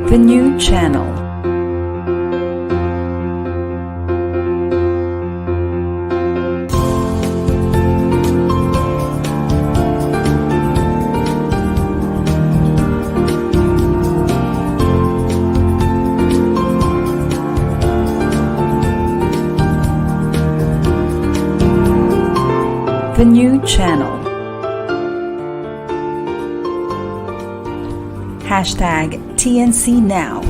The new channel. The new channel. Hashtag TNC Now.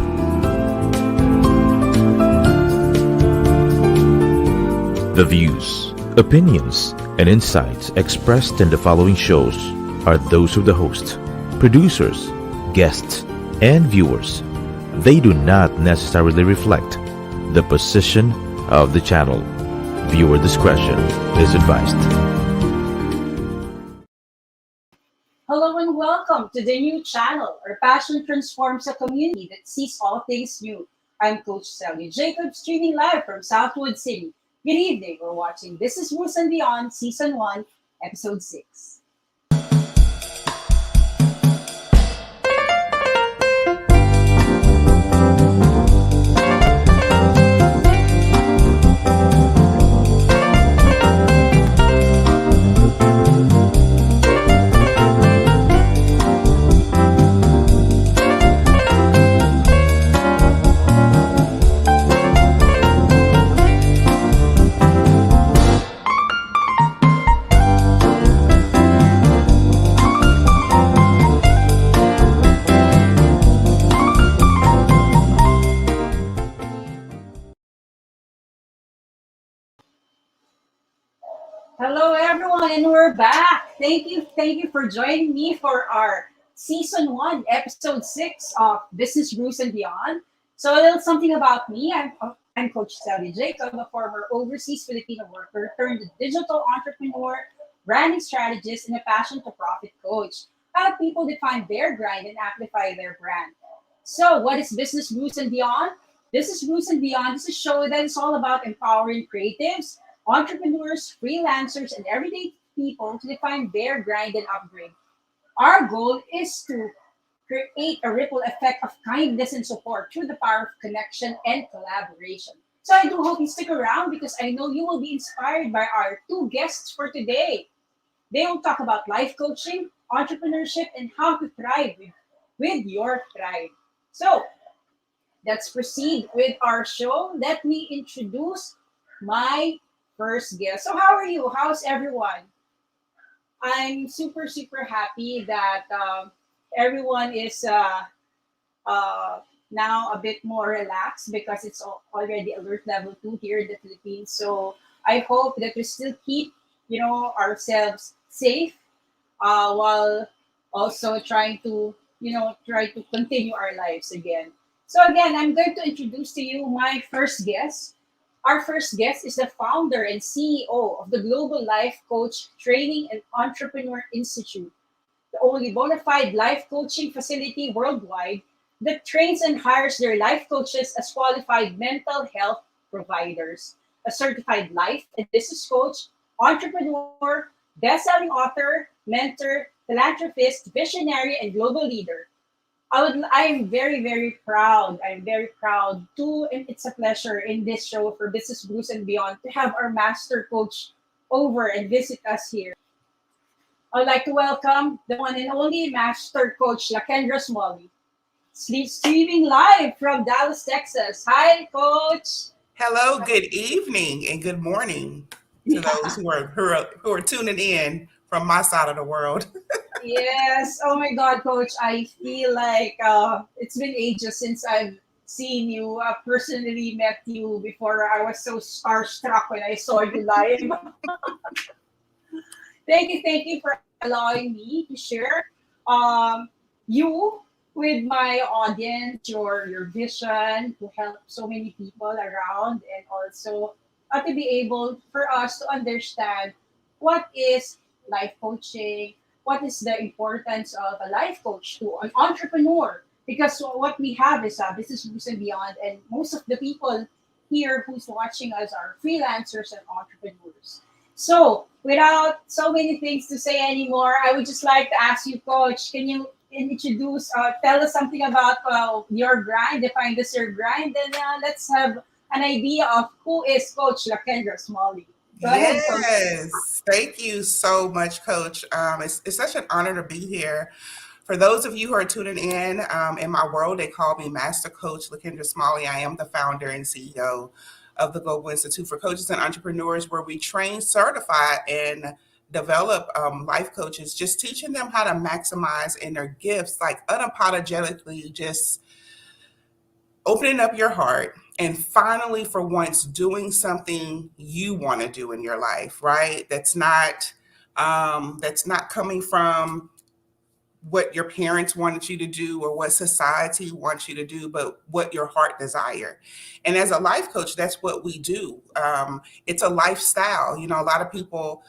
The views, opinions, and insights expressed in the following shows are those of the host, producers, guests, and viewers. They do not necessarily reflect the position of the channel. Viewer discretion is advised. Hello and welcome to the new channel. Our passion transforms a community that sees all things new. I'm Coach Celia Jacob, streaming live from Southwood City. Good evening. We're watching This is Brews and Beyond, Season 1, Episode 6. Hello, everyone, and we're back. Thank you for joining me for our Season 1, Episode 6 of Business Brews and Beyond. So a little something about me. I'm Coach Celia Jacob, a former overseas Filipino worker turned digital entrepreneur, branding strategist, and a passion to profit coach. I help people define their grind and amplify their brand. So what is Business Brews and Beyond? Business Brews and Beyond is a show that is all about empowering creatives, entrepreneurs, freelancers, and everyday people to define their grind and upgrade. Our goal is to create a ripple effect of kindness and support through the power of connection and collaboration. So I do hope you stick around because I know you will be inspired by our two guests for today. They will talk about life coaching, entrepreneurship, and how to thrive with your thrive. So let's proceed with our show. Let me introduce my first guest. So how are you? How's everyone? I'm super happy that everyone is now a bit more relaxed because it's already alert level 2 here in the Philippines. So I hope that we still keep, ourselves safe while also trying to, try to continue our lives again. So again, I'm going to introduce to you my first guest. Our first guest is the founder and CEO of the Global Life Coach Training and Entrepreneur Institute, the only bona fide life coaching facility worldwide that trains and hires their life coaches as qualified mental health providers. A certified life and business coach, entrepreneur, best-selling author, mentor, philanthropist, visionary, and global leader. I am very proud. I'm very proud to, and it's a pleasure in this show for Business Brews and Beyond to have our master coach over and visit us here. I'd like to welcome the one and only master coach, LaKendra Smalley, streaming live from Dallas, Texas. Hi, coach. Hello, good evening, and good morning to those who are tuning in from my side of the world. Yes. Oh my God, coach. I feel like it's been ages since I've seen you, personally met you before. I was so starstruck when I saw you live. Thank you for allowing me to share you with my audience, your vision to help so many people around, and also to be able for us to understand what is life coaching, what is the importance of a life coach to an entrepreneur. Because what we have is business Brews and beyond, and most of the people here who's watching us are freelancers and entrepreneurs. So, without so many things to say anymore, I would just like to ask you, Coach, can you introduce, tell us something about your grind. Define this your grind, and let's have an idea of who is Coach LaKendra Smalley. Go ahead, Coach. Yes, thank you so much, Coach. It's such an honor to be here. For those of you who are tuning in my world, they call me Master Coach LaKendra Smalley. I am the founder and CEO of the Global Institute for Coaches and Entrepreneurs, where we train, certify, and develop life coaches, just teaching them how to maximize in their gifts, like unapologetically, just opening up your heart and finally for once doing something you want to do in your life, right? That's not coming from what your parents wanted you to do or what society wants you to do, but what your heart desire. And as a life coach, that's what we do. It's a lifestyle. A lot of people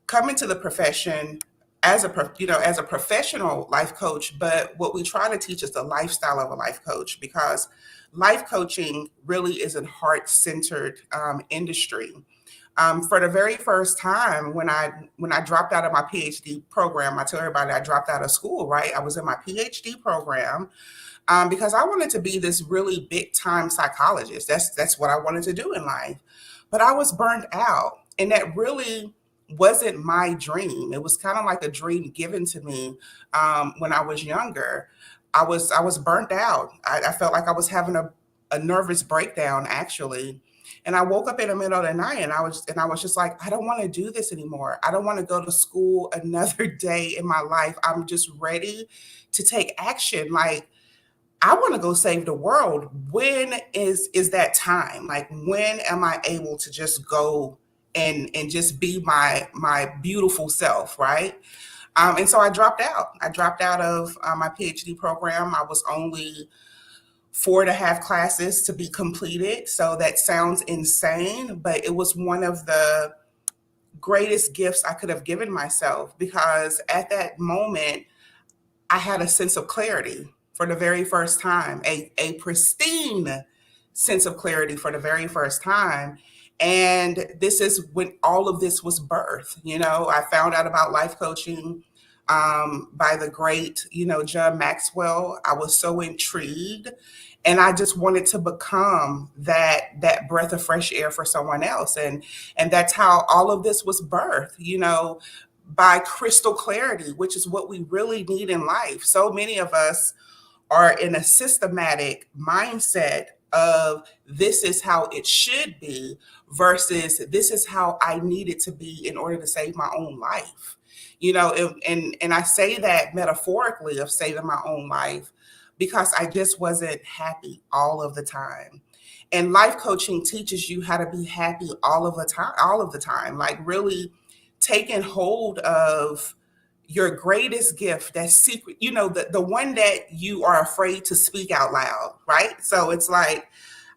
come into the profession as a professional life coach, but what we try to teach is the lifestyle of a life coach, because life coaching really is a heart-centered industry. For the very first time, when I dropped out of my PhD program, I tell everybody I dropped out of school, right? I was in my PhD program because I wanted to be this really big time psychologist. That's what I wanted to do in life. But I was burnt out, and that really wasn't my dream. It was kind of like a dream given to me when I was younger. I was burnt out. I felt like I was having a nervous breakdown, actually. And I woke up in the middle of the night, and I was just like, I don't want to do this anymore. I don't want to go to school another day in my life. I'm just ready to take action. Like, I want to go save the world. When is that time? Like, when am I able to just go and just be my beautiful self, right? And so I dropped out. I dropped out of my PhD program. I was only 4.5 classes to be completed. So that sounds insane, but it was one of the greatest gifts I could have given myself, because at that moment, I had a sense of clarity for the very first time, a pristine sense of clarity for the very first time. And this is when all of this was birthed. I found out about life coaching by the great, John Maxwell. I was so intrigued, and I just wanted to become that breath of fresh air for someone else. And that's how all of this was birthed, by crystal clarity, which is what we really need in life. So many of us are in a systematic mindset of this is how it should be versus this is how I need it to be in order to save my own life. And I say that metaphorically, of saving my own life, because I just wasn't happy all of the time. And life coaching teaches you how to be happy all of the time, like really taking hold of your greatest gift, that secret, the one that you are afraid to speak out loud, right? So it's like,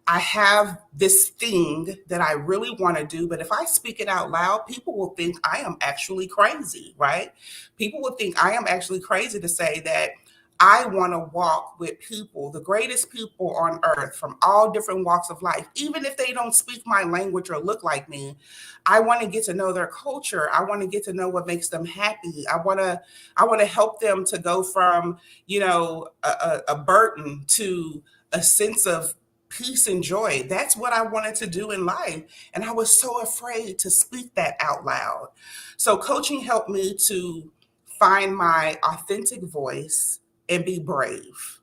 I have this thing that I really want to do, but if I speak it out loud, people will think I am actually crazy, right? People will think I am actually crazy to say that I want to walk with people, the greatest people on earth from all different walks of life, even if they don't speak my language or look like me. I want to get to know their culture. I want to get to know what makes them happy. I want to help them to go from, a burden to a sense of peace and joy. That's what I wanted to do in life. And I was so afraid to speak that out loud. So coaching helped me to find my authentic voice and be brave.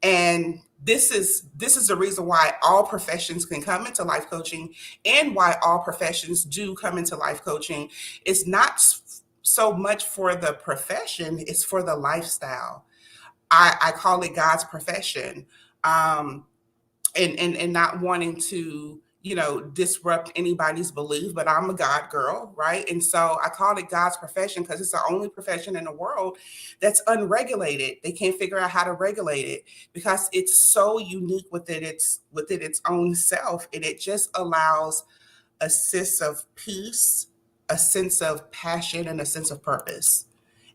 And this is the reason why all professions can come into life coaching, and why all professions do come into life coaching. It's not so much for the profession, it's for the lifestyle. I call it God's profession. And not wanting to, disrupt anybody's belief, but I'm a God girl, right? And so I call it God's profession because it's the only profession in the world that's unregulated. They can't figure out how to regulate it because it's so unique within its own self, and it just allows a sense of peace, a sense of passion, and a sense of purpose.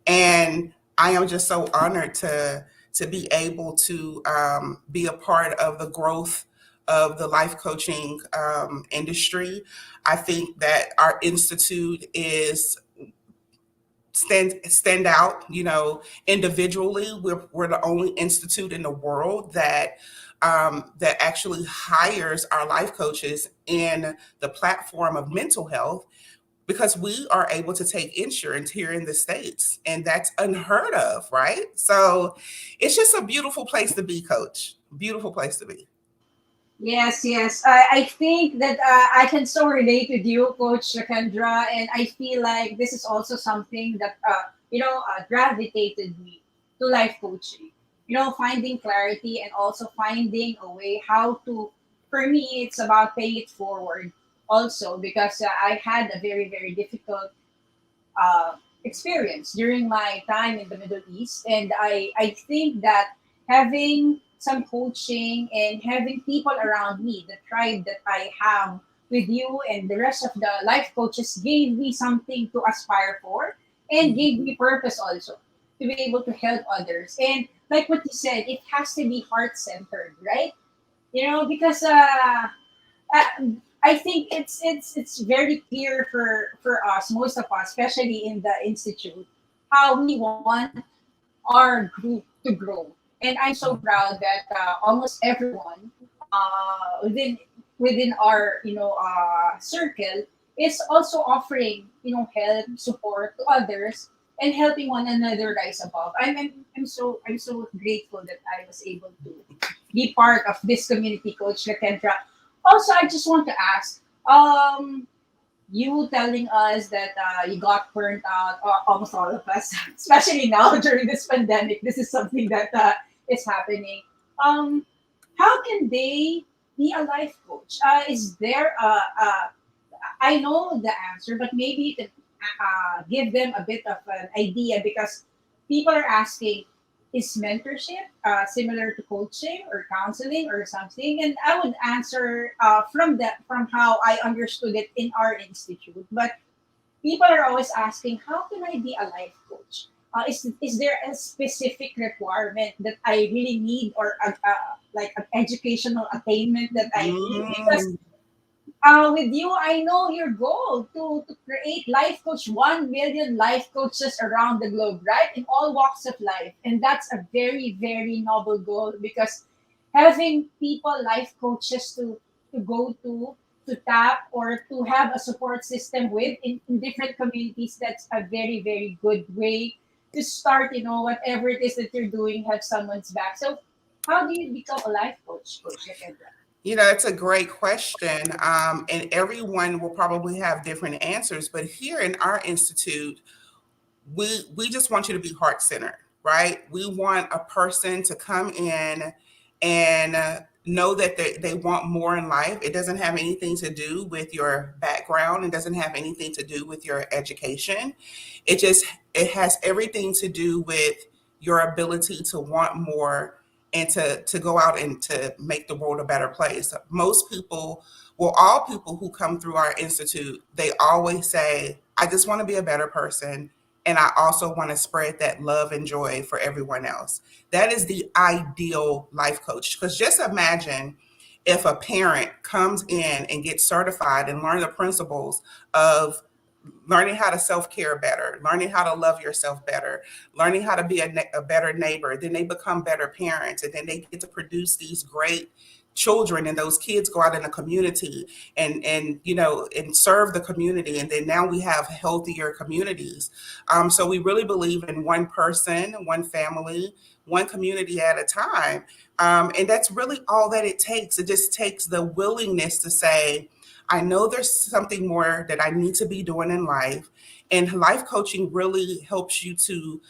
And I am just so honored to be able to be a part of the growth of the life coaching industry. I think that our institute is stand out. Individually, we're the only institute in the world that actually hires our life coaches in the platform of mental health, because we are able to take insurance here in the States, and that's unheard of, right? So it's just a beautiful place to be, coach. Beautiful place to be. Yes, yes. I think that I can so relate with you, Coach LaKendra, and I feel like this is also something that gravitated me to life coaching. Finding clarity and also finding a way how to. For me, it's about paying it forward. Also, because I had a very very difficult experience during my time in the Middle East. And I think that having some coaching and having people around me, the tribe that I have with you and the rest of the life coaches, gave me something to aspire for and gave me purpose also to be able to help others. And like what you said, it has to be heart centered, right? Because I think it's very clear for us, most of us, especially in the institute, how we want our group to grow. And I'm so proud that almost everyone within our circle is also offering help, support to others, and helping one another rise above. I'm so grateful that I was able to be part of this community, Coach LaKendra. Also, I just want to ask, you telling us that you got burnt out, almost all of us, especially now during this pandemic. This is something that is happening. Um, how can they be a life coach? Is there I know the answer, but maybe you can give them a bit of an idea, because people are asking, is mentorship similar to coaching or counseling or something? And I would answer from how I understood it in our institute. But people are always asking, how can I be a life coach? Is there a specific requirement that I really need, or like an educational attainment that I need? Because Mm. with you, I know your goal to create life coach, 1 million life coaches around the globe, right? In all walks of life. And that's a very, very noble goal, because having people, life coaches to go to tap, or to have a support system with in different communities, that's a very, very good way to start, whatever it is that you're doing, have someone's back. So how do you become a life coach, Coach Lakendra? It's a great question. And everyone will probably have different answers. But here in our institute, we just want you to be heart centered, right? We want a person to come in and know that they want more in life. It doesn't have anything to do with your background. It doesn't have anything to do with your education. It has everything to do with your ability to want more, and to go out and to make the world a better place. Most people, well, all people who come through our institute, they always say, I just want to be a better person, and I also want to spread that love and joy for everyone else. That is the ideal life coach. Because just imagine if a parent comes in and gets certified and learn the principles of learning how to self-care better, learning how to love yourself better, learning how to be a better neighbor. Then they become better parents, and then they get to produce these great children, and those kids go out in the community and serve the community, and then now we have healthier communities. So we really believe in one person, one family, one community at a time. And that's really all that it takes. It just takes the willingness to say, I know there's something more that I need to be doing in life. And life coaching really helps you to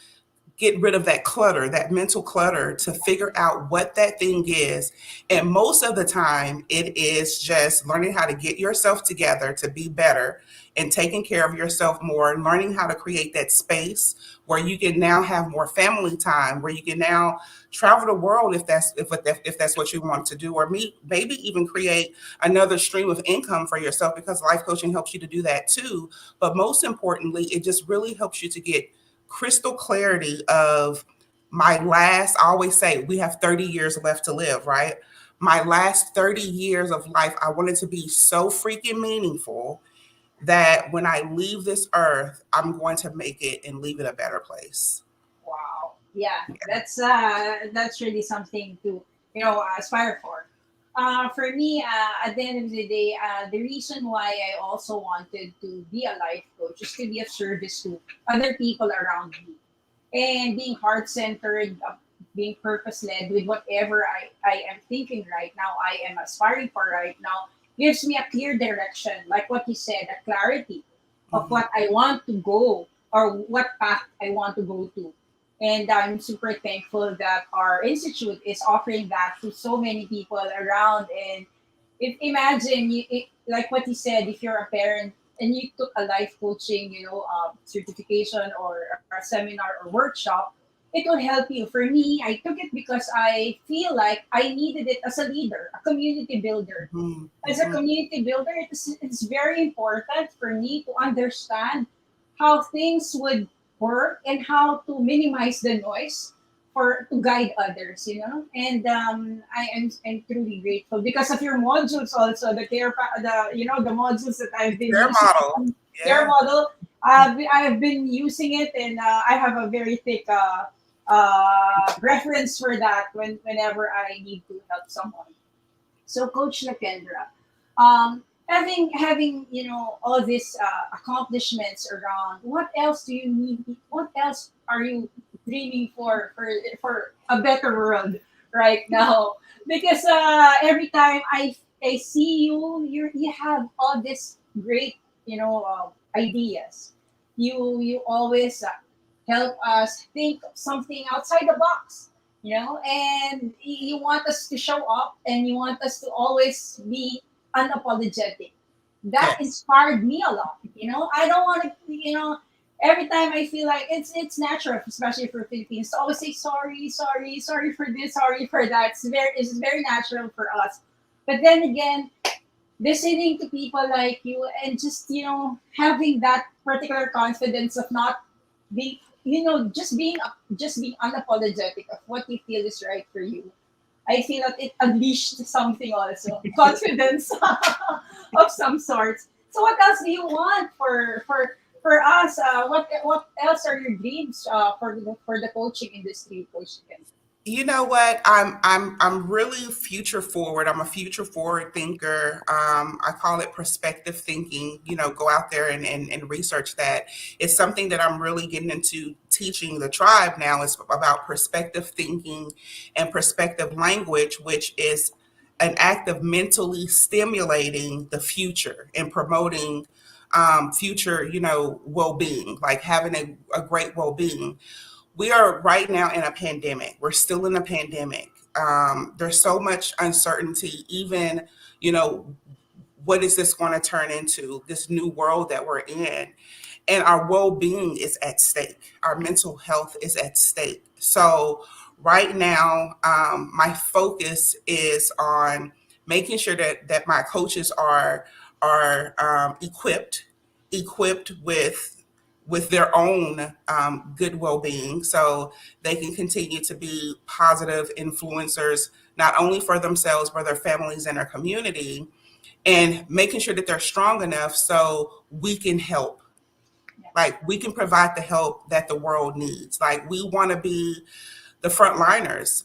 get rid of that clutter, that mental clutter, to figure out what that thing is. And most of the time, it is just learning how to get yourself together to be better and taking care of yourself more, learning how to create that space where you can now have more family time, where you can now travel the world if that's what you want to do, or maybe even create another stream of income for yourself, because life coaching helps you to do that too. But most importantly, it just really helps you to get crystal clarity of I always say we have 30 years left to live, right? My last 30 years of life, I wanted to be so freaking meaningful that when I leave this earth, I'm going to make it and leave it a better place. Wow. Yeah, that's really something to aspire for. For me, at the end of the day, the reason why I also wanted to be a life coach is to be of service to other people around me, and being heart centered, being purpose led with whatever I am thinking right now, I am aspiring for right now, gives me a clear direction, like what you said, a clarity of Mhm. what I want to go or what path I want to go to. And I'm super thankful that our institute is offering that to so many people around. And if imagine like what you said, if you're a parent and you took a life coaching, certification or a seminar or workshop, it will help you. For me, I took it because I feel like I needed it as a leader, a community builder. Mhm. As a Mhm. community builder, it's very important for me to understand how things would work and how to minimize the noise for to guide others, And I'm truly grateful because of your modules also, the modules that I've been Their using model. from their Yeah. model. I've been using it, and I have a very thick reference for that whenever I need to help someone. So, Coach LaKendra, having all these accomplishments around, what else do you need? What else are you dreaming for a better world right now? Because every time I see you have all these great ideas. You always help us think of something outside the box, and you want us to show up and you want us to always be unapologetic. That Yes. inspired me a lot. I don't want to, every time I feel like it's natural, especially for Filipinos, to always say sorry, sorry, sorry for this, sorry for that. It's very natural for us. But then again, listening to people like you and just having that particular confidence of not being just being unapologetic of what you feel is right for you. I feel that it unleashed something also, confidence of some sorts. So what else do you want for us? What else are your dreams for the coaching industry, Coach Ken? You know what? I'm really future forward. I'm a future forward thinker. I call it perspective thinking. Go out there and research that. It's something that I'm really getting into teaching the tribe now. Is about perspective thinking and perspective language, which is an act of mentally stimulating the future and promoting future, well-being, like having a great well-being. We are right now in a pandemic. We're still in a pandemic. There's so much uncertainty, even, you know, what is this going to turn into, this new world that we're in? And our well being is at stake, our mental health is at stake. So, right now, my focus is on making sure that my coaches are equipped with their own good well-being, so they can continue to be positive influencers not only for themselves but their families and their community, and making sure that they're strong enough so we can help, Yeah. like we can provide the help that the world needs. Like we want to be the frontliners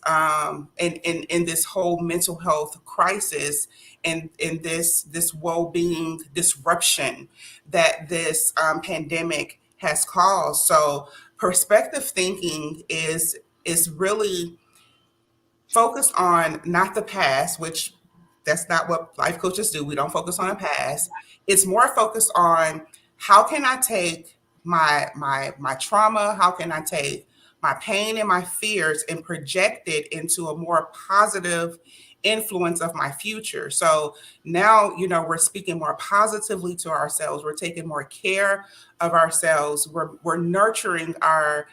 in this whole mental health crisis, and in this well-being disruption that this pandemic has caused. So perspective thinking is really focused on not the past, which that's not what life coaches do. We don't focus on the past. It's more focused on how can I take my trauma, how can I take my pain and my fears and project it into a more positive influence of my future. So now, we're speaking more positively to ourselves. We're taking more care of ourselves. We're nurturing our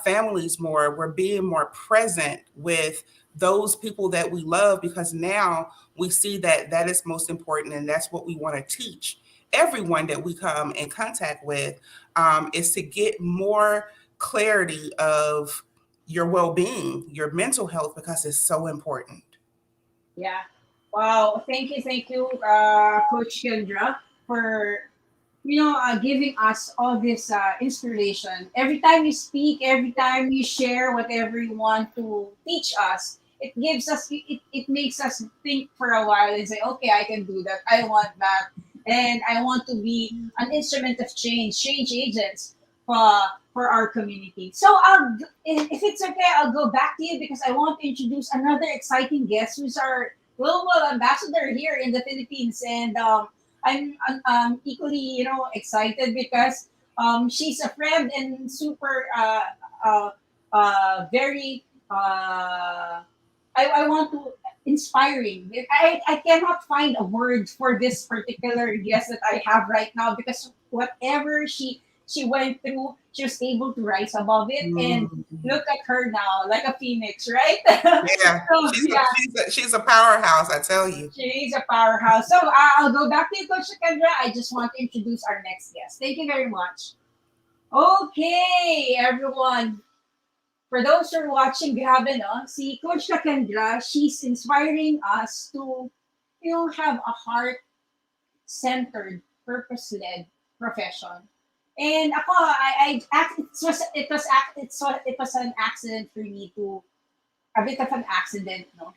families more. We're being more present with those people that we love, because now we see that that is most important, and that's what we want to teach everyone that we come in contact with, is to get more clarity of your well-being, your mental health, because it's so important. Yeah. Wow. Thank you, Coach Kendra, for giving us all this inspiration. Every time you speak, every time you share whatever you want to teach us, it gives us, it makes us think for a while and say, okay, I can do that. I want that. And I want to be an instrument of change agents for our community. So if it's okay, I'll go back to you because I want to introduce another exciting guest who's our global ambassador here in the Philippines. And I'm equally, excited because she's a friend and super, uh, very, I want to inspiring. I cannot find a word for this particular guest that I have right now because whatever she went through, she was able to rise above it. And Mm. look at her now, like a phoenix, right? Yeah, So yeah, she's a powerhouse, I tell you. she's a powerhouse. So I'll go back to you, Coach LaKendra. I just want to introduce our next guest. Thank you very much. Okay, everyone. For those who are watching, grabe, no? Si Coach LaKendra, she's inspiring us to, have a heart-centered, purpose-led profession. And ako, it was an accident for me to, a bit of an accident, no?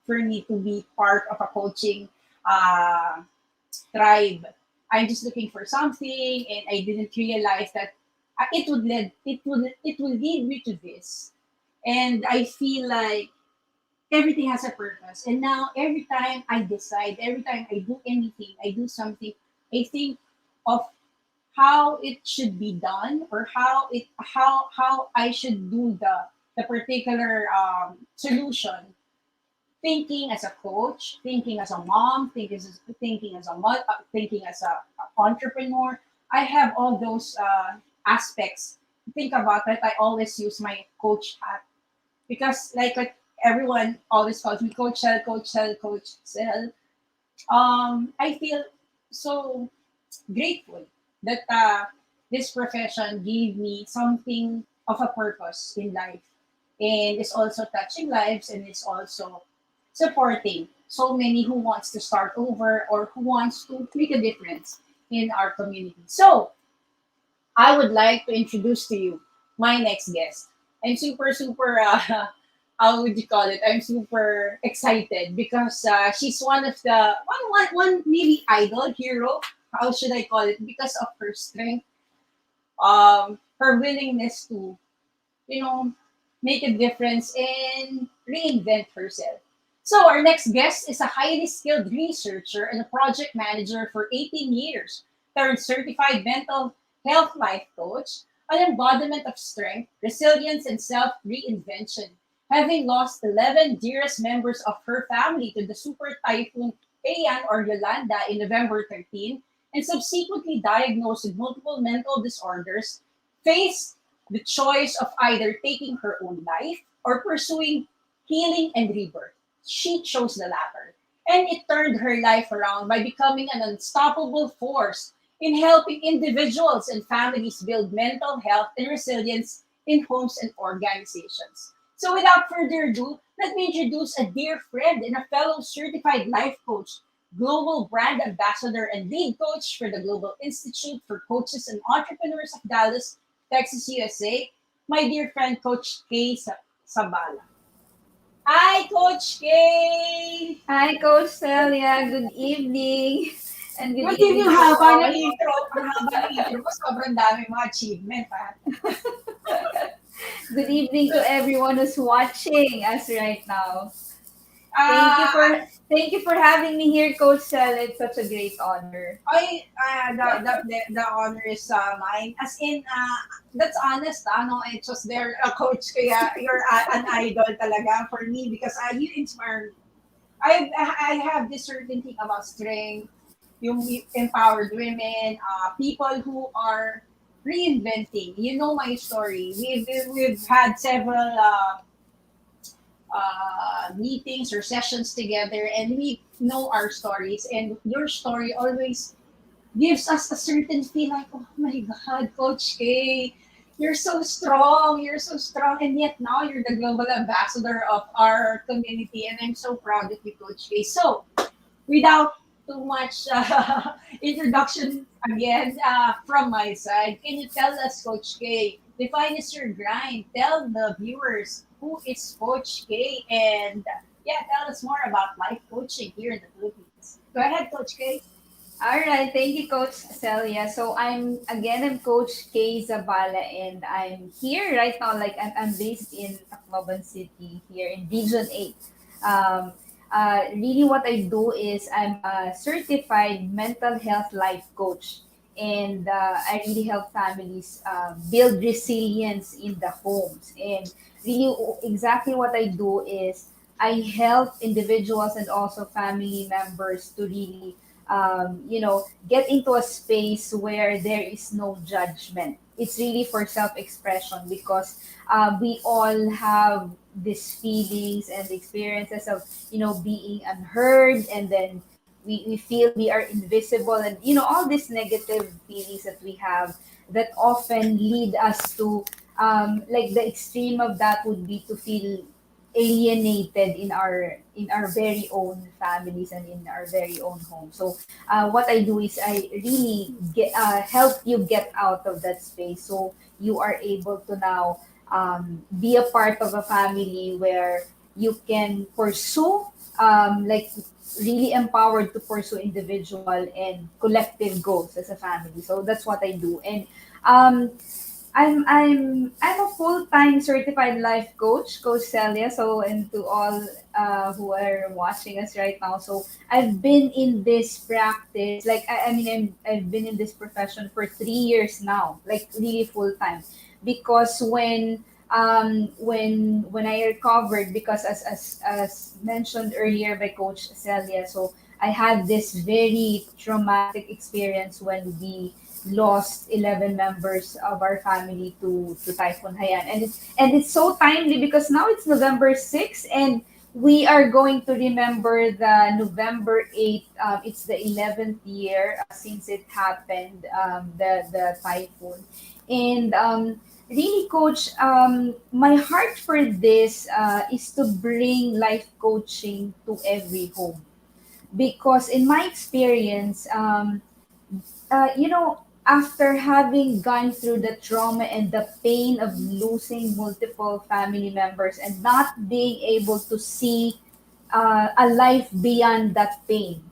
For me to be part of a coaching uh, tribe. I'm just looking for something, and I didn't realize that it will lead me to this. And I feel like everything has a purpose. And now every time I decide, every time I do anything, I do something, I think of how it should be done or how I should do the particular solution, thinking as a coach, thinking as a mom, thinking as a entrepreneur. I have all those aspects. Think about it. I always use my coach hat because, like everyone always calls me Coach Cell, Coach Cell, Coach Cell. I feel so grateful that this profession gave me something of a purpose in life, and it's also touching lives, and it's also supporting so many who wants to start over or who wants to make a difference in our community. So I would like to introduce to you my next guest. I'm super how would you call it? I'm super excited because she's one of the one maybe idol hero. How should I call it? Because of her strength, her willingness to, you know, make a difference and reinvent herself. So our next guest is a highly skilled researcher and a project manager for 18 years, turned certified mental health life coach, an embodiment of strength, resilience, and self-reinvention. Having lost 11 dearest members of her family to the super typhoon Haiyan or Yolanda in November 13, and subsequently diagnosed with multiple mental disorders, faced the choice of either taking her own life or pursuing healing and rebirth. She chose the latter. And it turned her life around by becoming an unstoppable force in helping individuals and families build mental health and resilience in homes and organizations. So, without further ado, let me introduce a dear friend and a fellow certified life coach, global brand ambassador, and lead coach for the Global Institute for Coaches and Entrepreneurs of Dallas, Texas, USA, my dear friend, Coach Kay Zabala. Hi, Coach Kay! Hi, Coach Celia. Good evening. And good Good evening, evening to haba ng all. intro. Ang haba ng intro ko, sobrang dami mga achievement, ha? Good evening to everyone who's watching us right now. Thank you Ah, for thank you for having me here, Coach Celia. It's such a great honor. the honor is mine. As in, that's honest, no? It was there, coach, kaya you're an idol talaga for me because you inspire me. I have this certain thing about strength, yung empowered women, people who are reinventing. You know my story. We've had several meetings or sessions together, and we know our stories. And your story always gives us a certain feel like, oh my God, Coach K, you're so strong. You're so strong. And yet now you're the global ambassador of our community. And I'm so proud of you, Coach K. So, without too much introduction again from my side. Can you tell us, Coach K, define is your grind? Tell the viewers who is Coach K, and yeah, tell us more about life coaching here in the Philippines. Go ahead, Coach K. All right, thank you, Coach Celia. So I'm Coach Kay Zabala, and I'm here right now. Like I'm based in Tacloban City here in Region 8. Um, really, what I do is I'm a certified mental health life coach, and I really help families build resilience in the homes. And really, exactly what I do is I help individuals and also family members to really get into a space where there is no judgment. It's really for self-expression because we all have these feelings and experiences of, being unheard, and then we feel we are invisible, and, all these negative feelings that we have that often lead us to, like the extreme of that would be to feel alienated in our very own families and in our very own home. So what I do is I really help you get out of that space, so you are able to now be a part of a family where you can pursue, like really empowered to pursue individual and collective goals as a family. So that's what I do. And um, I'm a full time certified life coach, Coach Celia. So, and to all who are watching us right now, so I've been in this practice, like I mean, I've been in this profession for 3 years now, like really full time, because when I recovered, because as mentioned earlier by Coach Celia, so I had this very traumatic experience when we lost 11 members of our family to Typhoon Haiyan. And it's so timely because now it's November 6th, and we are going to remember the November 8th. It's the 11th year since it happened, the typhoon. And really, Coach, my heart for this is to bring life coaching to every home. Because in my experience, after having gone through the trauma and the pain of losing multiple family members and not being able to see a life beyond that pain,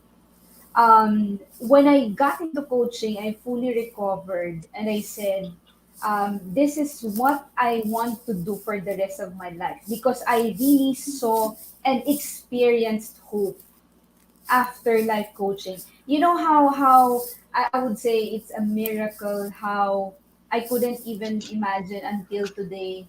when I got into coaching, I fully recovered, and I said, this is what I want to do for the rest of my life, because I really saw and experienced hope after life coaching. You know how I would say it's a miracle how I couldn't even imagine until today,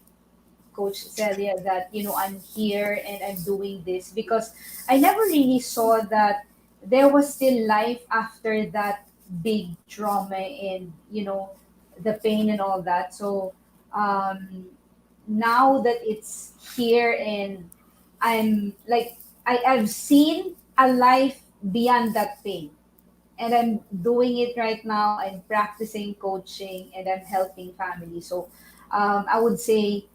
Coach Celia, that I'm here and I'm doing this, because I never really saw that there was still life after that big trauma and the pain and all that. So um, now that it's here, and I'm like I've seen a life beyond that pain, and I'm doing it right now. I'm practicing coaching and I'm helping families. So I would say,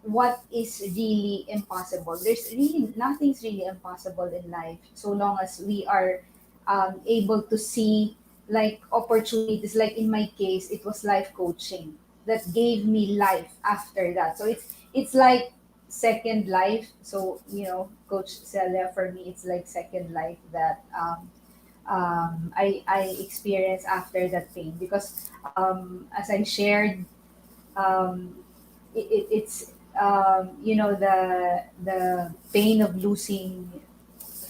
what is really impossible? There's really nothing's really impossible in life, so long as we are able to see like opportunities. Like in my case, it was life coaching that gave me life after that. So it's like second life. So Coach Celia, for me, it's like second life that I experienced after that pain, because as I shared, um, it's the pain of losing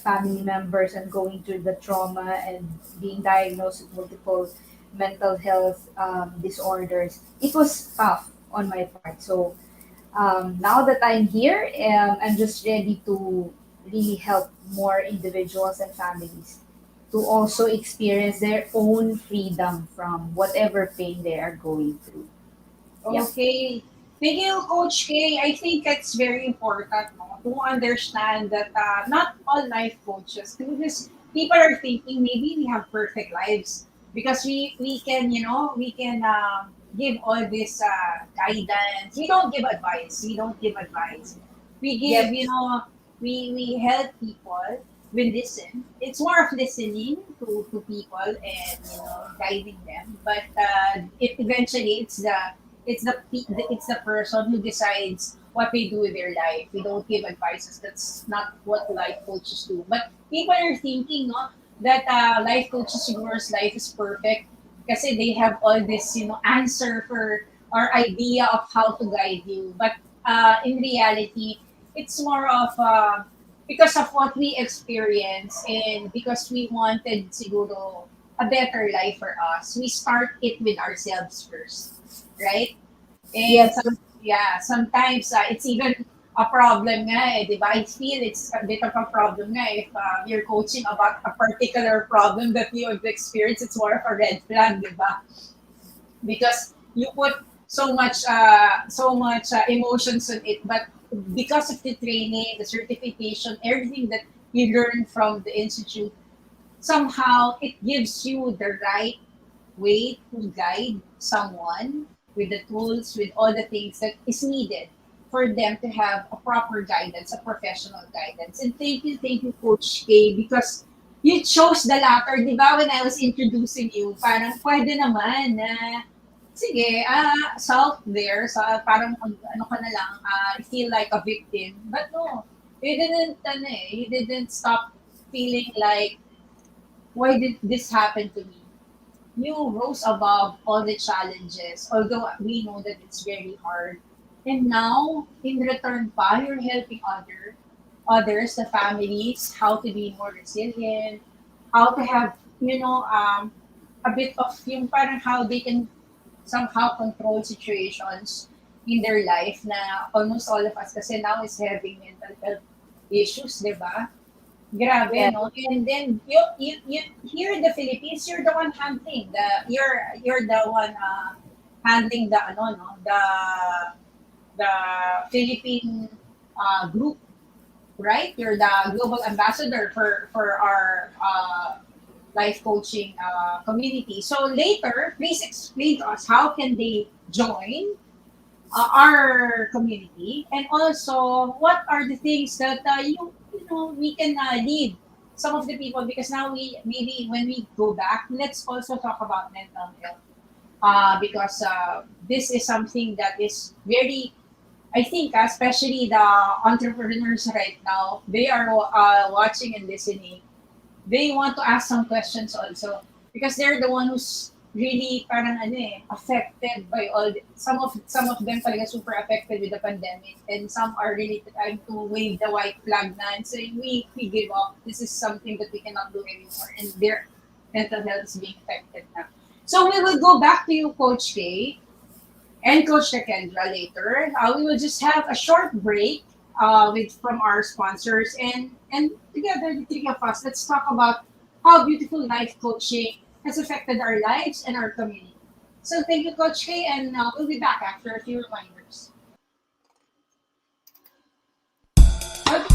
family members and going through the trauma and being diagnosed with multiple mental health disorders. It was tough on my part. So now that I'm here, I'm just ready to really help more individuals and families to also experience their own freedom from whatever pain they are going through. Yeah. Okay. Thank you, Coach K. I think it's very important, no, to understand that not all life coaches, because people are thinking maybe we have perfect lives because we can, we can give all this guidance. We don't give advice. We don't give advice. We give, Yep. we help people we listen. It's more of listening to people and guiding them. But it eventually it's the person who decides what they do with their life. We don't give advices. That's not what life coaches do. But people are thinking, no, that life coaches ignores life is perfect because they have all this answer for or idea of how to guide you. But in reality, it's more of because of what we experience and because we wanted siguro a better life for us, we start it with ourselves first, right? And Yes. yeah, sometimes it's even a problem nga di ba? I feel it's a bit of a problem nga if you're coaching about a particular problem that you have experienced, it's more of a red flag, di ba? Because you put so much emotions on it, but because of the training, the certification, everything that you learn from the institute, somehow it gives you the right way to guide someone with the tools, with all the things that is needed for them to have a proper guidance, a professional guidance. And thank you, Coach K, because you chose the latter, di ba? When I was introducing you, parang pwede naman na, sige, self there, parang ano ka na lang, feel like a victim. But no, you didn't stop feeling like, why did this happen to me? You rose above all the challenges, although we know that it's very hard. And now, in return pa, you're helping others, the families, how to be more resilient, how to have, a bit of yung parang how they can somehow control situations in their life na almost all of us kasi now is having mental health issues, di ba? Grabe, Yes. no? And then you here in the Philippines, you're the one handling you're the one handling the the Philippine group, right? You're the global ambassador for our life coaching community. So later, please explain to us how can they join our community, and also what are the things that we can lead some of the people, because now we maybe when we go back, let's also talk about mental health because this is something that is very, I think, especially the entrepreneurs right now, they are watching and listening. They want to ask some questions also because they're the one who's really parang affected by some of them talaga super affected with the pandemic, and some are really trying to wave the white flag na and saying we give up, this is something that we cannot do anymore, and their mental health is being affected now. So we will go back to you, Coach Kay and Coach LaKendra later. We will just have a short break with from our sponsors, and together the three of us, let's talk about how beautiful life coaching has affected our lives and our community. So thank you, Coach Kay, and we'll be back after a few reminders. Okay.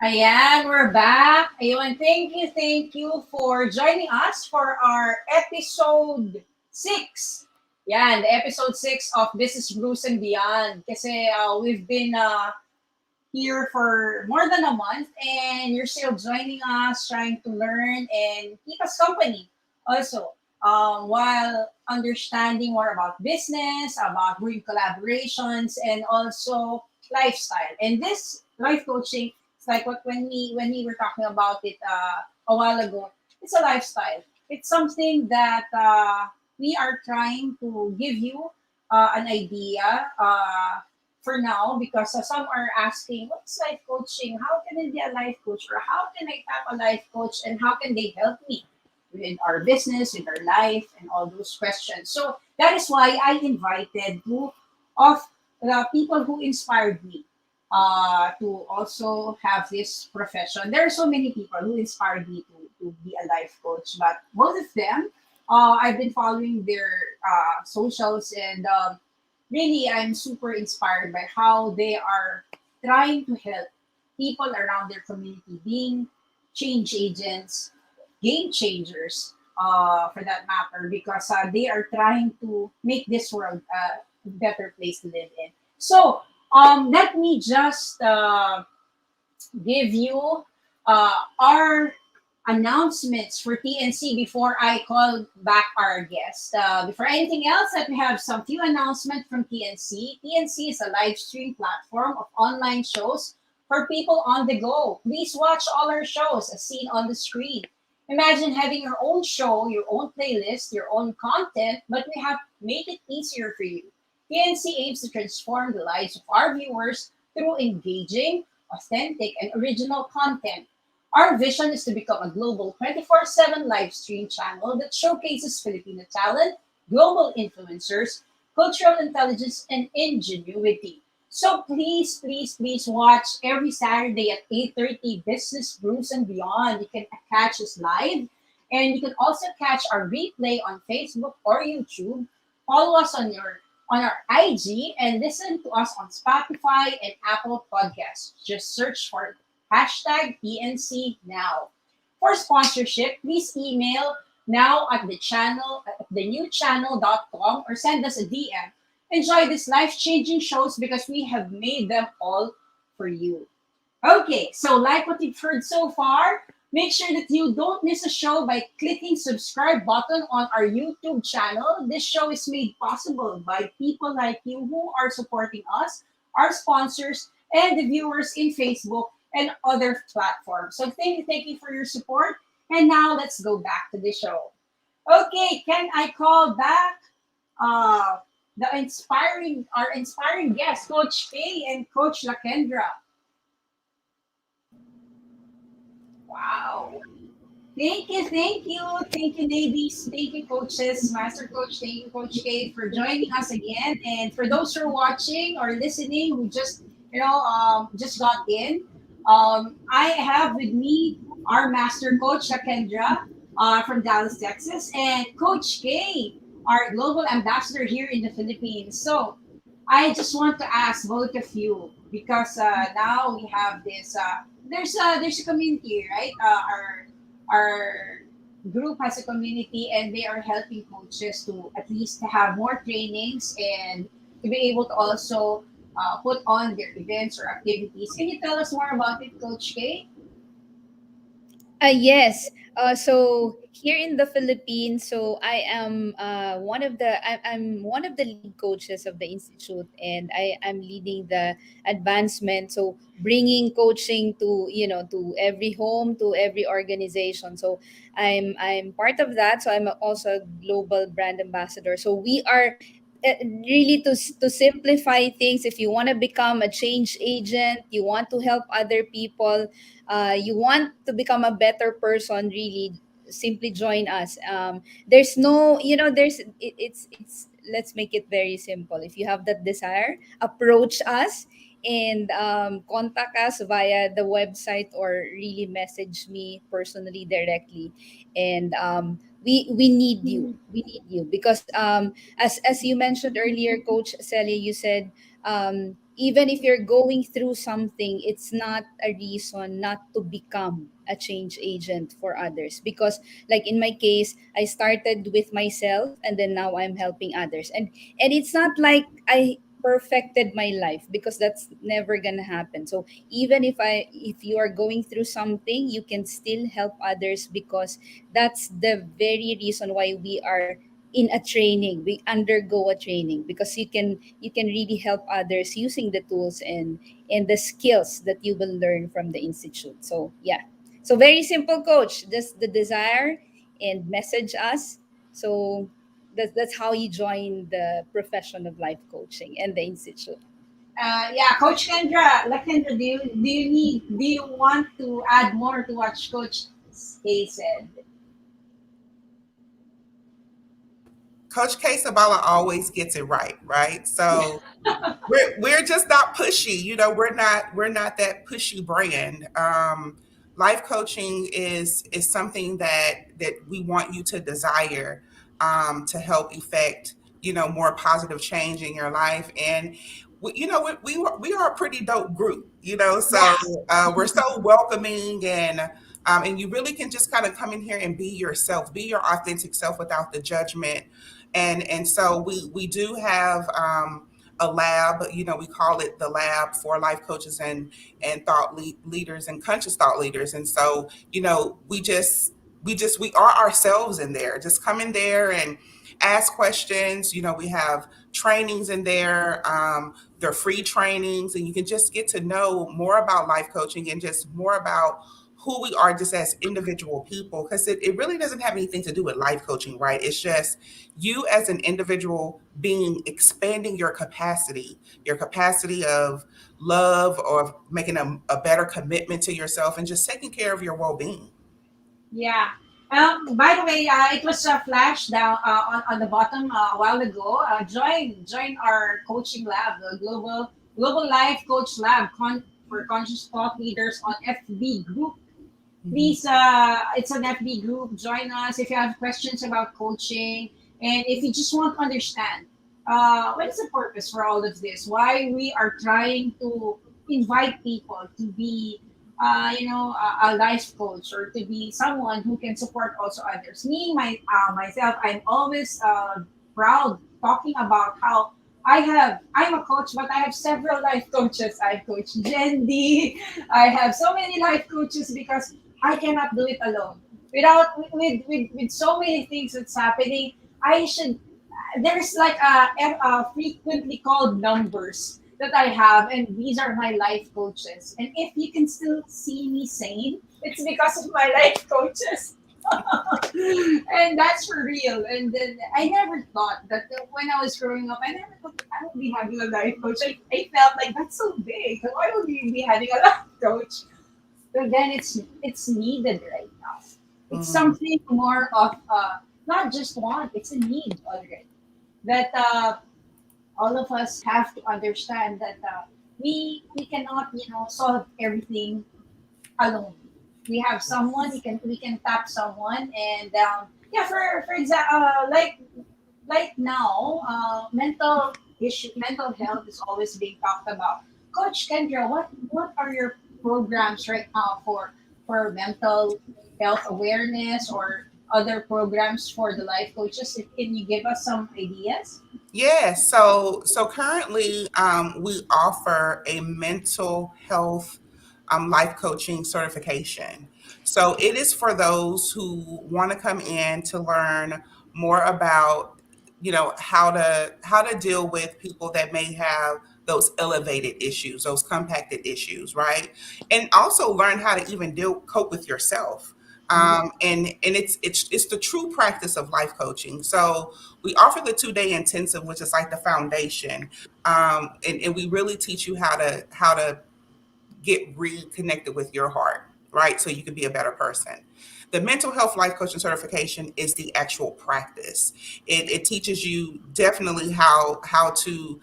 Ayan, we're back. Ayun, thank you for joining us for our episode 6. Yan, the episode 6 of Business Brews and Beyond. Kasi we've been here for more than a month and you're still joining us, trying to learn and keep us company. Also, while understanding more about business, about doing collaborations, and also lifestyle. And this life coaching, it's like what when we were talking about it a while ago. It's a lifestyle. It's something that we are trying to give you an idea. For now because some are asking what's life coaching, how can I be a life coach, or how can I have a life coach and how can they help me with our business, with our life, and all those questions. So that is why I invited two of the people who inspired me to also have this profession. There are so many people who inspired me to be a life coach, but both of them, I've been following their socials and really I'm super inspired by how they are trying to help people around their community being change agents, game changers for that matter, because they are trying to make this world a better place to live in. So let me just give you our announcements for TNC before I call back our guest. Before anything else, let me have some few announcements from TNC. TNC is a live stream platform of online shows for people on the go. Please watch all our shows as seen on the screen. Imagine having your own show, your own playlist, your own content, but we have made it easier for you. TNC aims to transform the lives of our viewers through engaging, authentic, and original content. Our vision is to become a global 24/7 live stream channel that showcases Filipino talent, global influencers, cultural intelligence, and ingenuity. So please watch every Saturday at 8:30 Business Brews and Beyond. You can catch us live and you can also catch our replay on Facebook or YouTube. Follow us on our IG and listen to us on Spotify and Apple Podcasts. Just search for hashtag PNC now. For sponsorship, please email now at the channel at thenewchannel.com or send us a DM. Enjoy these life-changing shows because we have made them all for you. Okay, so like what you've heard so far, make sure that you don't miss a show by clicking subscribe button on our YouTube channel. This show is made possible by people like you who are supporting us, our sponsors, and the viewers in Facebook and other platforms. So thank you for your support. And now let's go back to the show. Okay, can I call back uh, our inspiring guests, Coach Kay and Coach LaKendra? Wow. Thank you, ladies. Thank you, coaches, Master Coach. Thank you, Coach K, for joining us again. And for those who are watching or listening, who just just got in, I have with me our Master Coach Shakendra from Dallas, Texas, and Coach K, our global ambassador here in the Philippines. So I just want to ask both of you because now we have this. There's a community, right? Our group has a community, and they are helping coaches to at least have more trainings and to be able to also put on their events or activities. Can you tell us more about it, Coach K? Yes. So here in the Philippines, so I am I'm one of the lead coaches of the institute, and I am leading the advancement. So bringing coaching to to every home, to every organization. So I'm part of that. So I'm also a global brand ambassador. So we are really to simplify things. If you want to become a change agent, you want to help other people, you want to become a better person, really simply join us. There's no, it's let's make it very simple. If you have that desire, approach us and contact us via the website or really message me personally directly. And we need you, we need you because as you mentioned earlier, Coach Celia, you said even if you're going through something, it's not a reason not to become a change agent for others. Because, like in my case, I started with myself and then now I'm helping others. And it's not like I perfected my life, because that's never gonna happen. So even if you are going through something, you can still help others, because that's the very reason why we are in a training. We undergo a training because you can really help others using the tools and the skills that you will learn from the institute. So yeah, so very simple, coach, just the desire and message us. So that's how you join the profession of life coaching and the institute. Yeah, Coach Kendra, LaKendra, do you want to add more to what Coach A said? Coach K Zabala always gets it right, right? So we're just not pushy, we're not that pushy brand. Life coaching is something that we want you to desire, to help effect more positive change in your life. And we are a pretty dope group, so Yeah. we're so welcoming, and you really can just kind of come in here and be yourself, be your authentic self without the judgment. And so we do have a lab. We call it the lab for life coaches and leaders and conscious thought leaders. And so we are ourselves in there. Just come in there and ask questions. We have trainings in there. They're free trainings, and you can just get to know more about life coaching and just more about who we are just as individual people, because it really doesn't have anything to do with life coaching, right? It's just you as an individual being, expanding your capacity of love, or making a better commitment to yourself, and just taking care of your well-being. Yeah. By the way, it was flashed down on the bottom a while ago. Join our coaching lab, the Global Life Coach Lab for Conscious Thought Leaders on FB group. Please, it's an FB group. Join us if you have questions about coaching, and if you just want to understand what is the purpose for all of this, why we are trying to invite people to be, a life coach, or to be someone who can support also others. Me, myself, I'm always proud talking about how I'm a coach, but I have several life coaches. I coach Gen D. I have so many life coaches because I cannot do it alone. With so many things that's happening, I should. There's like a frequently called numbers that I have, and these are my life coaches. And if you can still see me sane, it's because of my life coaches. And that's for real. And then I never thought that when I was growing up, I never thought I would be having a life coach. I felt like that's so big. Why would we be having a life coach? But then it's needed right now. It's Mhm. something more of not just want, it's a need already. That all of us have to understand that we cannot solve everything alone. We have someone we can tap someone, and yeah, for example, like now, mental health is always being talked about. Coach Kendra, what are your programs right now for mental health awareness, or other programs for the life coaches? Can you give us some ideas? Yeah, so currently, we offer a mental health life coaching certification. So it is for those who want to come in to learn more about, how to deal with people that may have those elevated issues, those compacted issues, right? And also learn how to even cope with yourself. And it's the true practice of life coaching. So we offer the 2-day intensive, which is like the foundation, and we really teach you how to get reconnected with your heart. right? So you can be a better person. The mental health life coaching certification is the actual practice. It teaches you definitely how to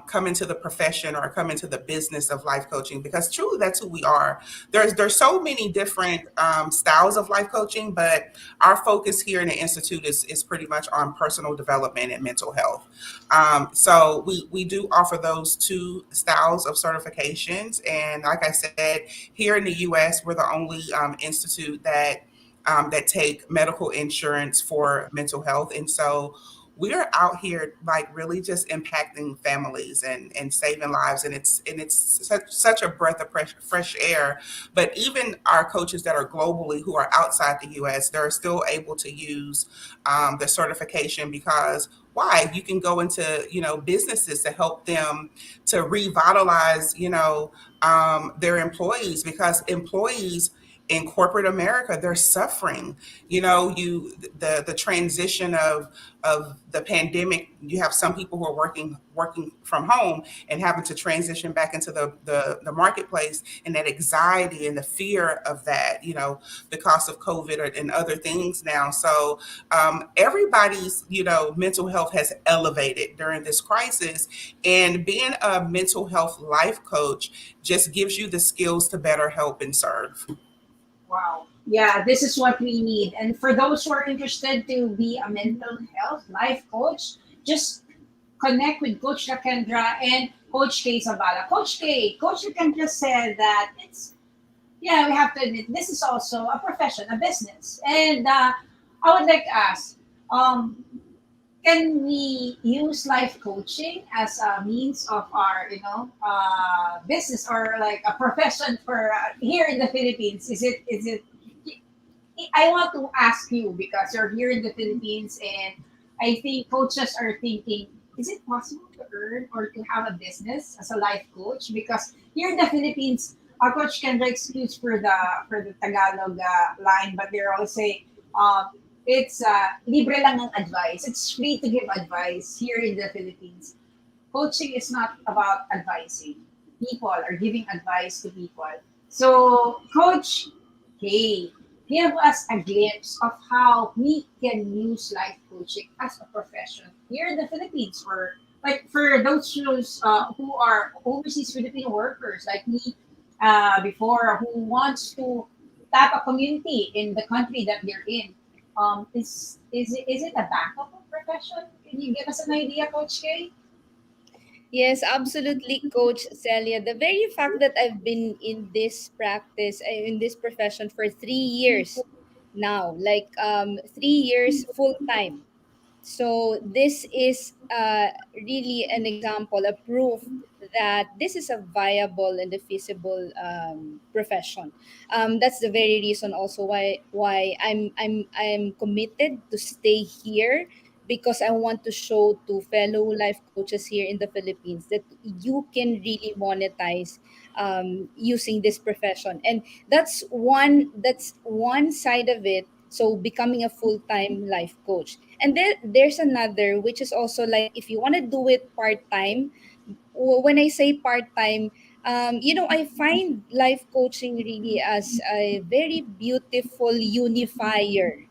come into the profession or come into the business of life coaching, because truly that's who we are. There's so many different styles of life coaching, but our focus here in the institute is pretty much on personal development and mental health. So we do offer those two styles of certifications, and like I said, here in the U.S., we're the only institute that take medical insurance for mental health. And so we're out here like really just impacting families and saving lives. And it's such a breath of fresh air. But even our coaches that are globally who are outside the US, they're still able to use the certification, because why? You can go into, businesses to help them to revitalize, their employees, because employees in corporate America, they're suffering. The transition of the pandemic. You have some people who are working from home and having to transition back into the marketplace, and that anxiety and the fear of that. Because of COVID and other things now. So everybody's mental health has elevated during this crisis, and being a mental health life coach just gives you the skills to better help and serve. Wow. Yeah, this is what we need. And for those who are interested to be a mental health life coach, just connect with Coach LaKendra and Coach K Zabala. Coach LaKendra said that yeah, we have to admit, this is also a profession, a business. And I would like to ask, um, can we use life coaching as a means of our, business, or like a profession for here in the Philippines? Is it I want to ask you because you're here in the Philippines, and I think coaches are thinking, is it possible to earn or to have a business as a life coach? Because here in the Philippines, a coach can excuse for the Tagalog line, but they're all say, it's libre lang ng advice. It's free to give advice here in the Philippines. Coaching is not about advising people or giving advice to people. So, Coach K, give us a glimpse of how we can use life coaching as a profession here in the Philippines, for like for who are overseas Filipino workers like me before, who wants to tap a community in the country that they're in. Is it a backup of profession? Can you give us an idea, Coach K? Yes, absolutely, Coach Celia. The very fact that I've been in this practice, in this profession for 3 years now, like 3 years full time. So this is really an example, a proof that this is a viable and a feasible profession. That's the very reason also why I'm committed to stay here, because I want to show to fellow life coaches here in the Philippines that you can really monetize using this profession, and that's one side of it. So becoming a full-time life coach, and then there's another, which is also like if you want to do it part-time. When I say part-time, I find life coaching really as a very beautiful unifier.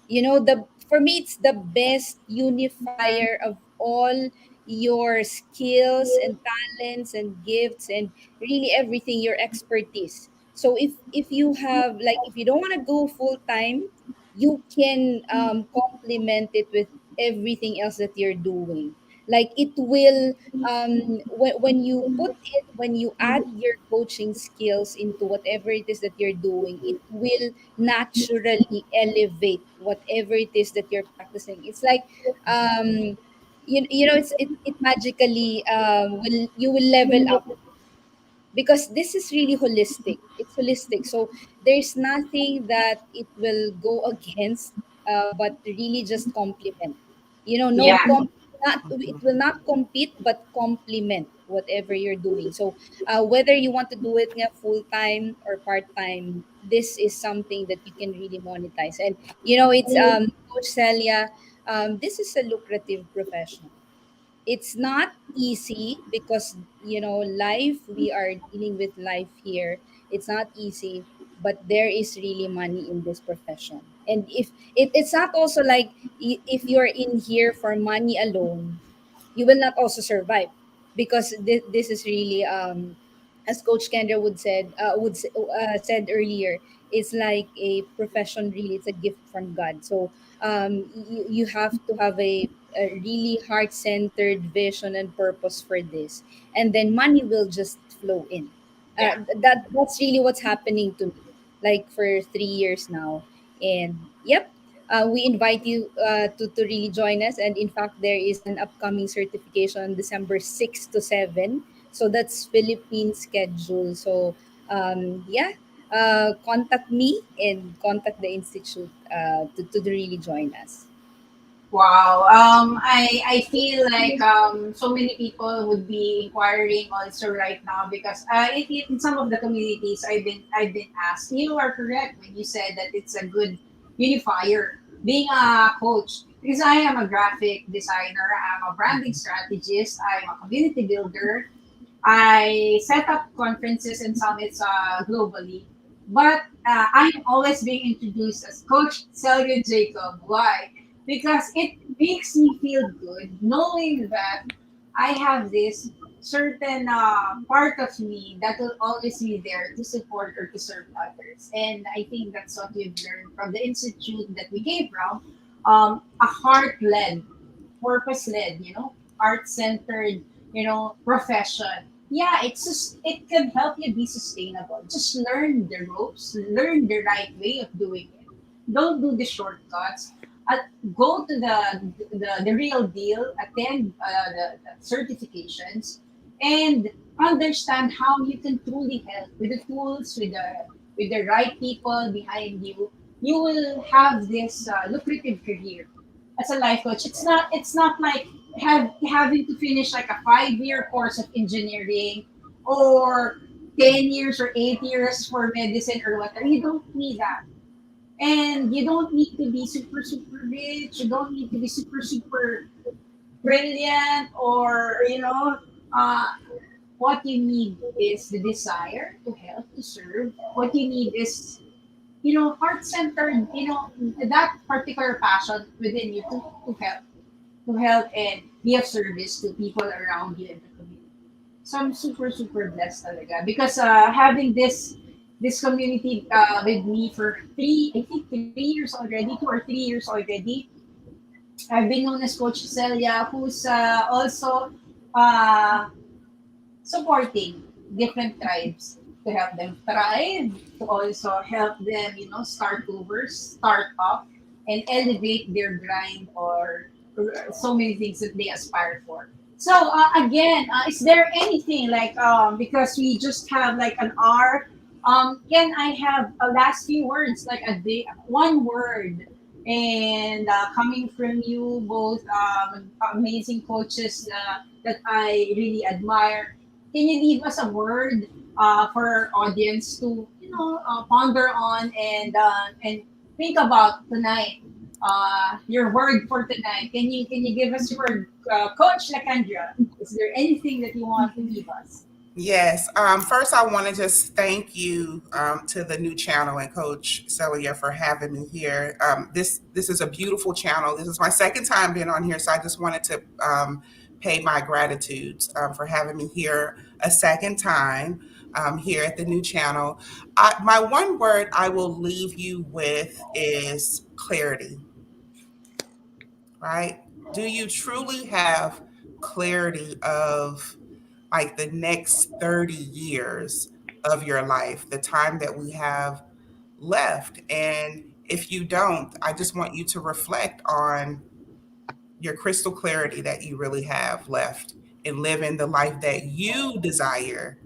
The For me, it's the best unifier of all your skills and talents and gifts, and really everything, your expertise. So if you have, like, if you don't want to go full time, you can complement it with everything else that you're doing. Like, it will, when you when you add your coaching skills into whatever it is that you're doing, it will naturally elevate whatever it is that you're practicing. It's like, it magically will you will level up, because this is really holistic. It's holistic. So there's nothing that it will go against, but really just complement. No Yeah. not it will not compete, but complement whatever you're doing. So whether you want to do it full time or part time, this is something that you can really monetize. And it's Coach Celia, this is a lucrative profession. It's not easy, because life, we are dealing with life here. It's not easy. but there is really money in this profession. And if it's not also like, if you're in here for money alone, you will not also survive, because this is really, as Coach Kendra said earlier, it's like a profession. Really, it's a gift from God. So you have to have a really heart centered vision and purpose for this, and then money will just flow in. Yeah. That's really what's happening to me, like for 3 years now. And yep, we invite you to really join us. And in fact, there is an upcoming certification on December 6 to 7. So that's Philippine schedule. So yeah, contact me and contact the institute to really join us. Wow. I feel like so many people would be inquiring also right now because in some of the communities I've been asked. You are correct when you said that it's a good unifier being a coach because I am a graphic designer. I'm a branding strategist. I'm a community builder. I set up conferences and summits globally, but I'm always being introduced as Coach Celia Jacob. Why? Because it makes me feel good knowing that I have this certain part of me that will always be there to support or to serve others. And I think that's what we've learned from the institute that we came from, a heart led, purpose led, art centered, profession. Yeah, it's just it can help you be sustainable. Just learn the ropes, learn the right way of doing it. Don't do the shortcuts. Uh, Go to the real deal. Attend the certifications, and understand how you can truly help with the tools, with the right people behind you. You will have this lucrative career as a life coach. It's not like having to finish like a 5 year course of engineering or 10 years or 8 years for medicine or whatever. You don't need that. And you don't need to be super, super rich. You don't need to be super, super brilliant or, uh, what you need is the desire to help, to serve. What you need is, heart centered, that particular passion within you to help and be of service to people around you in the community. So I'm super, super blessed talaga because having this community with me for I think 3 years already, 2 or 3 years already. I've been known as Coach Celia, who's also uh, supporting different tribes to help them thrive, to also help them, start over, start up, and elevate their grind or so many things that they aspire for. So again, is there anything like because we just have like an hour, can I have a last few words, like a day, one word, and coming from you both, amazing coaches that I really admire. Can you leave us a word for our audience to ponder on and think about tonight? Your word for tonight. Can you give us your word, Coach LaKendra? Is there anything that you want to leave us? Yes. First, I want to just thank you to the new channel and Coach Celia for having me here. This is a beautiful channel. This is my second time being on here, so I just wanted to pay my gratitude for having me here a second time here at the new channel. My one word I will leave you with is clarity. Right? Do you truly have clarity of like the next 30 years of your life, the time that we have left? And if you don't, I just want you to reflect on your crystal clarity that you really have left in living the life that you desire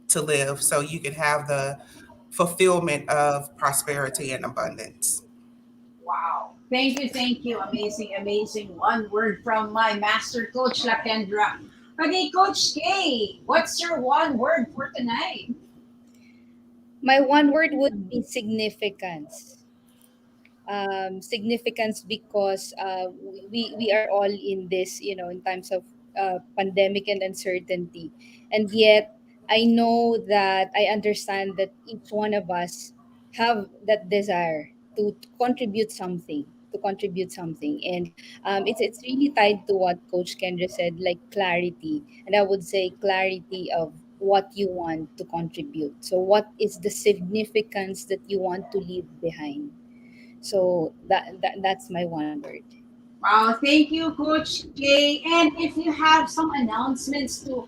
to live so you can have the fulfillment of prosperity and abundance. Wow. Thank you, thank you. Amazing, amazing. One word from my master coach, LaKendra. Okay, Coach K, what's your one word for tonight? My one word would be significance. Significance, because we are all in this, in times of pandemic and uncertainty. And yet, I know that I understand that each one of us have that desire to contribute something, and it's really tied to what Coach Kendra said, like clarity. And I would say clarity of what you want to contribute. So what is the significance that you want to leave behind? So that's my one word. Wow, thank you, Coach K. And if you have some announcements to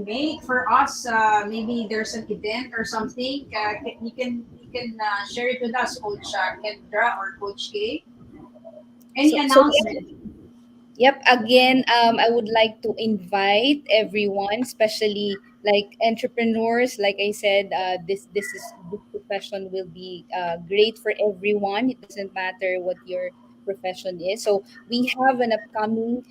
make for us, maybe there's an event or something, you can share it with us, Coach Kendra or Coach K. Any So announcement? yep. Again, I would like to invite everyone, especially like entrepreneurs. Like I said, this profession will be great for everyone. It doesn't matter what your profession is. So we have an upcoming.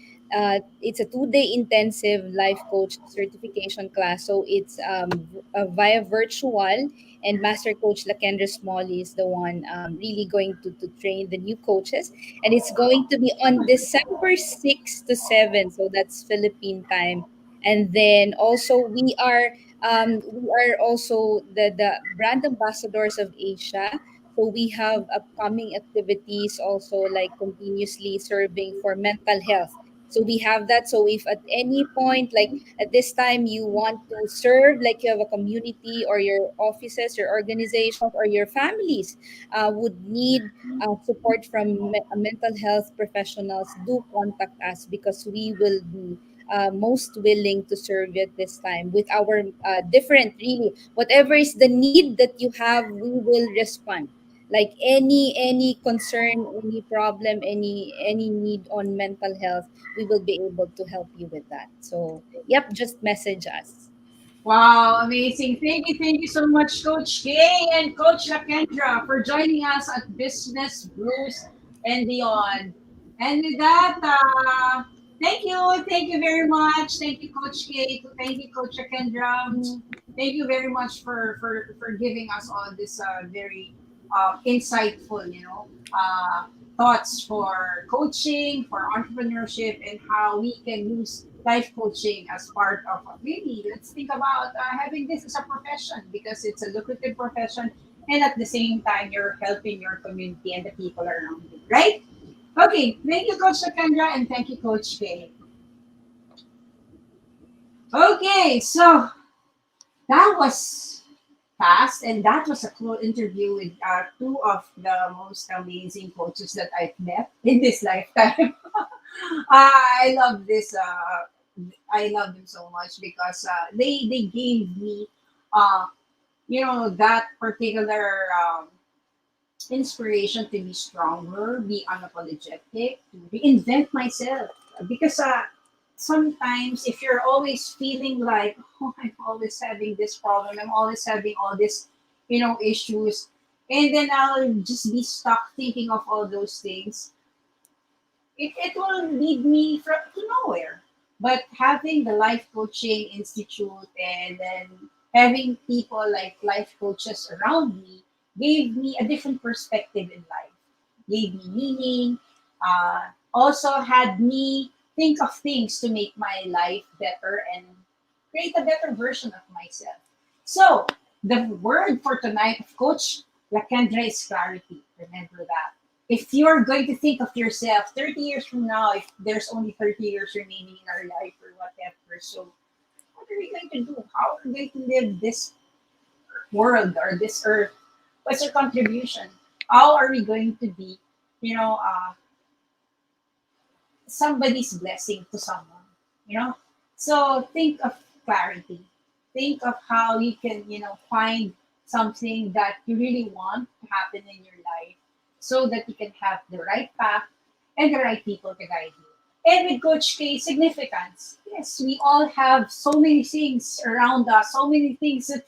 It's a 2 day intensive life coach certification class. So it's via virtual, and Master Coach LaKendra Smalley is the one really going to train the new coaches, and it's going to be on December 6th to 7th, so that's Philippine time. And then also we are also the brand ambassadors of Asia. So we have upcoming activities also, like continuously serving for mental health. So we have that. So if at any point, like at this time, you want to serve, like you have a community or your offices, your organizations, or your families would need support from mental health professionals, do contact us, because we will be most willing to serve you at this time with our different, really, whatever is the need that you have, we will respond. Like any concern, any problem, any need on mental health, we will be able to help you with that. So yep, just message us. Wow, amazing. Thank you so much, Coach K and Coach LaKendra, for joining us at Business Brews and Beyond. And with that, thank you very much. Thank you, Coach K. Thank you, Coach LaKendra. Thank you very much for giving us all this very insightful, thoughts for coaching, for entrepreneurship, and how we can use life coaching as part of maybe let's think about having this as a profession because it's a lucrative profession, and at the same time you're helping your community and the people around you, right? Okay, thank you, Coach Lakendra, and thank you, Coach Kay. Okay, so that was fast, and that was a cool interview with two of the most amazing coaches that I've met in this lifetime. I love this. I love them so much because they gave me, uh, that particular inspiration to be stronger, be unapologetic, to reinvent myself. Because sometimes if you're always feeling like, oh, I'm always having this problem, I'm always having all this, issues, and then I'll just be stuck thinking of all those things, it will lead me to nowhere. But having the life coaching institute and then having people like life coaches around me gave me a different perspective in life, gave me meaning, also had me think of things to make my life better and create a better version of myself. So the word for tonight of Coach Lakendra is clarity. Remember that if you're going to think of yourself 30 years from now, if there's only 30 years remaining in our life or whatever, so what are we going to do? How are we going to live this world or this earth? What's our contribution? How are we going to be, you know, uh, somebody's blessing to someone, So think of clarity. Think of how you can, find something that you really want to happen in your life so that you can have the right path and the right people to guide you. And with Coach K, significance. Yes, we all have so many things around us, so many things that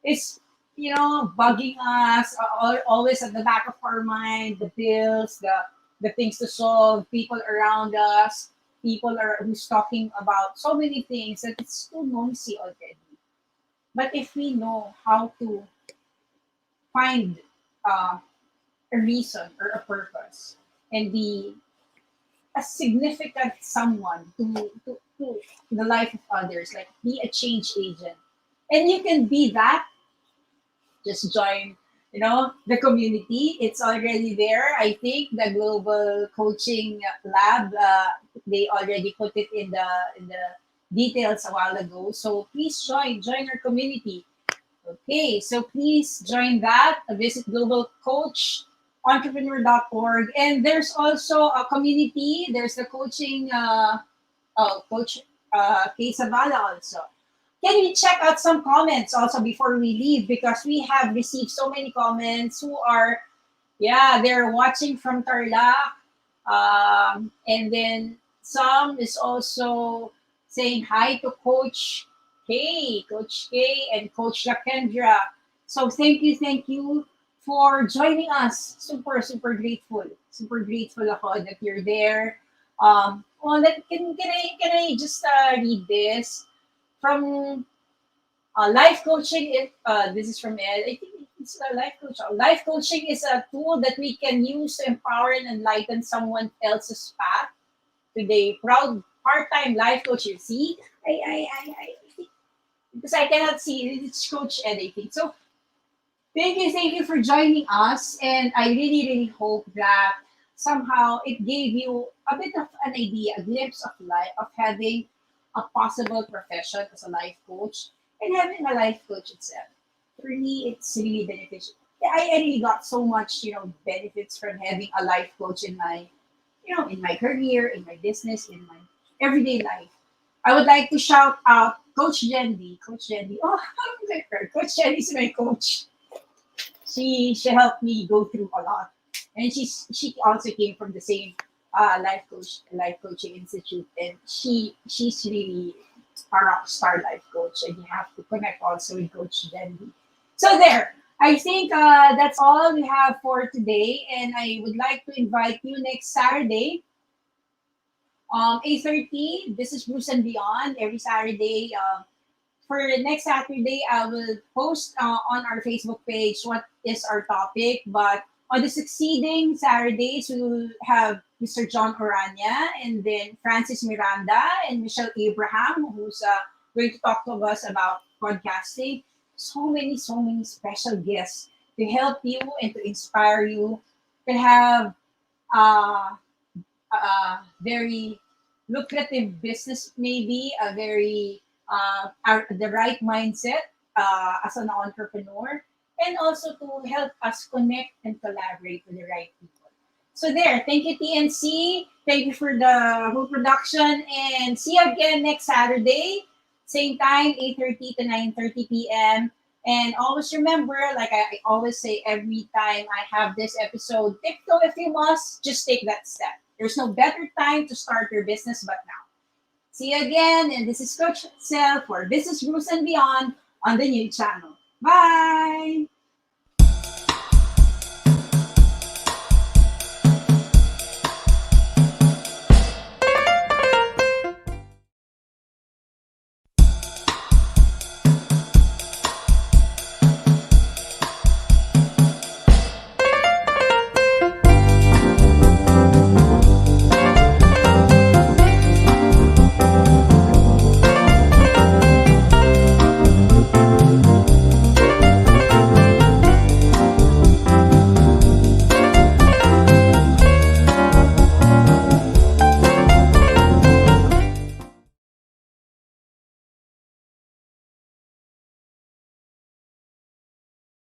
is, bugging us, always at the back of our mind, the bills, the things to solve, people around us, people are who's talking about so many things that it's too noisy already. But if we know how to find uh, a reason or a purpose and be a significant someone to the life of others, like be a change agent, and you can be that, just join the community. It's already there. I think the global coaching lab, they already put it in the details a while ago. So please join our community. Okay, so please join that. Visit Global Coach entrepreneur.org, and there's also a community. There's the coaching coach Zabala also. Can we check out some comments also before we leave, because we have received so many comments who are, yeah, they're watching from Tarlac, and then some is also saying hi to Coach K, and Coach LaKendra. So thank you for joining us. Super grateful ako that you're there. Can I just read this from life coaching? This is from Ed. I think it's a life coach. Life coaching is a tool that we can use to empower and enlighten someone else's path. Today, proud part-time life coach. You see, I think, because I cannot see it, it's Coach Ed, I think. So thank you for joining us, and I really hope that somehow it gave you a bit of an idea, a glimpse of life, of having a possible profession as a life coach, and having a life coach itself. For me, it's really beneficial. I really got so much, benefits from having a life coach in my career, in my business, in my everyday life. I would like to shout out Coach Jendy. Coach Jendy. Oh, I like her. Coach Jendy is my coach. She helped me go through a lot, and she also came from the same life coaching institute, and she's really a rock star life coach, and you have to connect also with Coach Jendy. So there. I think that's all we have for today, and I would like to invite you next Saturday, 8:30. This is Bruce and Beyond every Saturday. For next Saturday, I will post on our Facebook page what is our topic. But on the succeeding Saturdays, we will have Mr. John Orania, and then Francis Miranda and Michelle Abraham, who's going to talk to us about podcasting. So many special guests to help you and to inspire you to have uh, very lucrative business, maybe a very the right mindset as an entrepreneur, and also to help us connect and collaborate with the right people. So there, thank you TNC, thank you for the whole production, and see you again next Saturday, same time, 8:30 to 9:30 p.m. And always remember, like I always say every time I have this episode, tiptoe if you must, just take that step. There's no better time to start your business but now. See you again, and this is Coach Sel for Business Rules and Beyond on the new channel. Bye!